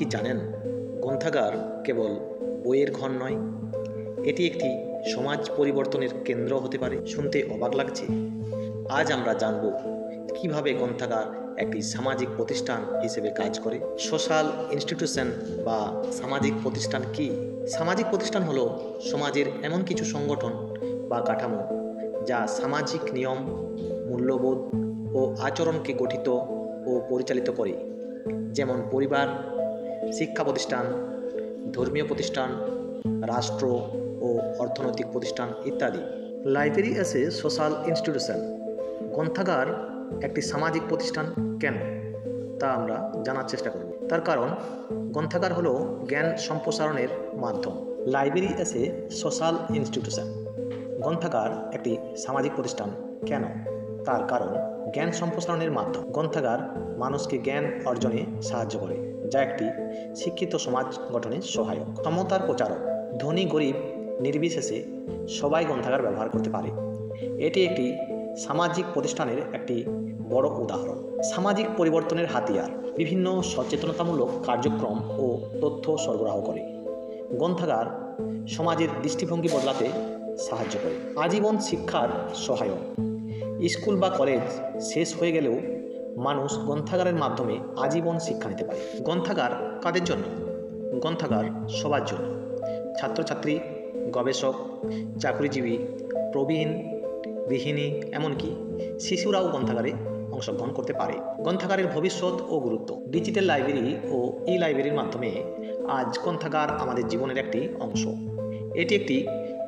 কি জানেন, গ্রন্থাগার কেবল বইয়ের ঘর নয়, এটি একটি সমাজ পরিবর্তনের কেন্দ্র হতে পারে। শুনতে অবাক লাগছে? আজ আমরা জানব কিভাবে গ্রন্থাগার একটি সামাজিক প্রতিষ্ঠান হিসেবে কাজ করে। সোশ্যাল ইনস্টিটিউশন বা সামাজিক প্রতিষ্ঠান কি? সামাজিক প্রতিষ্ঠান হলো সমাজের এমন কিছু সংগঠন বা কাঠামো যা সামাজিক নিয়ম, মূল্যবোধ ও আচরণকে গঠিত ও পরিচালিত করে, যেমন পরিবার, শিক্ষা প্রতিষ্ঠান, ধর্মীয় প্রতিষ্ঠান, রাষ্ট্র ও অর্থনৈতিক প্রতিষ্ঠান ইত্যাদি। Library as a social institution. গ্রন্থাগার একটি সামাজিক প্রতিষ্ঠান কেন, তা আমরা জানার চেষ্টা করব। তার কারণ, গ্রন্থাগার হলো জ্ঞান সম্প্রসারণের মাধ্যম। Library as a social institution. গ্রন্থাগার একটি সামাজিক প্রতিষ্ঠান কেন, তার কারণ জ্ঞান সম্প্রসারণের মাধ্যম। গ্রন্থাগার মানুষকে জ্ঞান অর্জনে সাহায্য করে, যা একটি শিক্ষিত সমাজ গঠনে সহায়ক। ক্ষমতার প্রচারক। ধনী গরিব নির্বিশেষে সবাই গ্রন্থাগার ব্যবহার করতে পারে। এটি একটি সামাজিক প্রতিষ্ঠানের একটি বড় উদাহরণ। সামাজিক পরিবর্তনের হাতিয়ার। বিভিন্ন সচেতনতামূলক কার্যক্রম ও তথ্য সরবরাহ করে। গ্রন্থাগার সমাজের দৃষ্টিভঙ্গি বদলাতে সাহায্য করে। আজীবন শিক্ষার সহায়ক। স্কুল বা কলেজ শেষ হয়ে গেলেও মানুষ গ্রন্থাগারের মাধ্যমে আজীবন শিক্ষা নিতে পারে। গ্রন্থাগার কাদের জন্য? গ্রন্থাগার সবার জন্য। ছাত্রছাত্রী, গবেষক, চাকরিজীবী, প্রবীণ, গৃহিণী, এমনকি শিশুরাও গ্রন্থাগারে অংশগ্রহণ করতে পারে। গ্রন্থাগারের ভবিষ্যৎ ও গুরুত্ব। ডিজিটাল লাইব্রেরি ও ই লাইব্রেরির মাধ্যমে আজ গ্রন্থাগার আমাদের জীবনের একটি অংশ। এটি একটি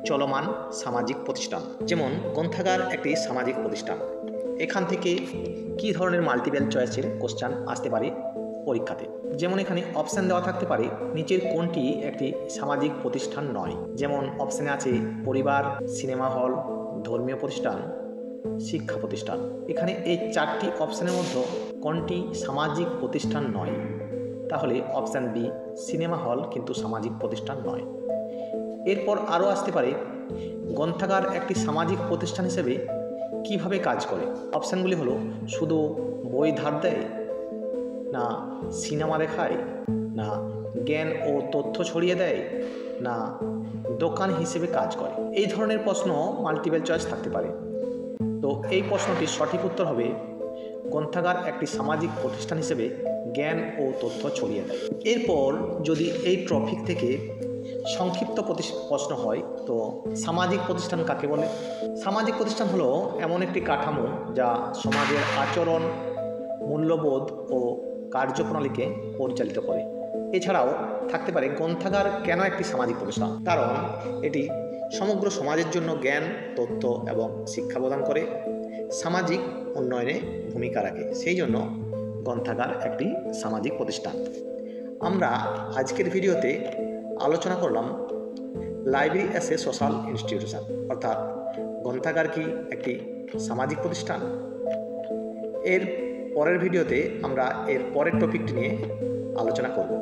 চলমান সামাজিক প্রতিষ্ঠান। যেমন গ্রন্থাগার একটি সামাজিক প্রতিষ্ঠান। এখান থেকে কী ধরনের মাল্টিপল চয়েসের কোশ্চেন আসতে পারে পরীক্ষাতে। যেমন এখানে অপশান দেওয়া থাকতে পারে, নিচের কোনটি একটি সামাজিক প্রতিষ্ঠান নয়। যেমন অপশানে আছে পরিবার, সিনেমা হল, ধর্মীয় প্রতিষ্ঠান, শিক্ষা প্রতিষ্ঠান। এখানে এই চারটি অপশানের মধ্যে কোনটি সামাজিক প্রতিষ্ঠান নয়? তাহলে অপশান বি, সিনেমা হল কিন্তু সামাজিক প্রতিষ্ঠান নয়। এরপর আরও আসতে পারে, গ্রন্থাগার একটি সামাজিক প্রতিষ্ঠান হিসেবে কিভাবে কাজ করে। অপশানগুলি হলো, শুধু বই ধার দেয়, না সিনেমা দেখায়, না জ্ঞান ও তথ্য ছড়িয়ে দেয়, না দোকান হিসেবে কাজ করে। এই ধরনের প্রশ্ন মাল্টিপল চয়েস থাকতে পারে। তো এই প্রশ্নটির সঠিক উত্তর হবে, গ্রন্থাগার একটি সামাজিক প্রতিষ্ঠান হিসেবে জ্ঞান ও তথ্য ছড়িয়ে দেয়। এরপর যদি এই টপিক থেকে সংক্ষিপ্ত প্রশ্ন হয়, তো সামাজিক প্রতিষ্ঠান কাকে বলে? সামাজিক প্রতিষ্ঠান হলো এমন একটি কাঠামো যা সমাজের আচরণ, মূল্যবোধ ও কার্যপ্রণালীকে পরিচালিত করে। এছাড়াও থাকতে পারে, গ্রন্থাগার কেন একটি সামাজিক প্রতিষ্ঠান? কারণ এটি সমগ্র সমাজের জন্য জ্ঞান, তথ্য এবং শিক্ষা প্রদান করে, সামাজিক উন্নয়নে ভূমিকা রাখে। সেই জন্য গ্রন্থাগার একটি সামাজিক প্রতিষ্ঠান। আমরা আজকের ভিডিওতে আলোচনা করলাম library as a social institution, অর্থাৎ গ্রন্থাগার কি একটি সামাজিক প্রতিষ্ঠান। এর পরের ভিডিওতে আমরা এর পরের টপিকটি নিয়ে আলোচনা করব।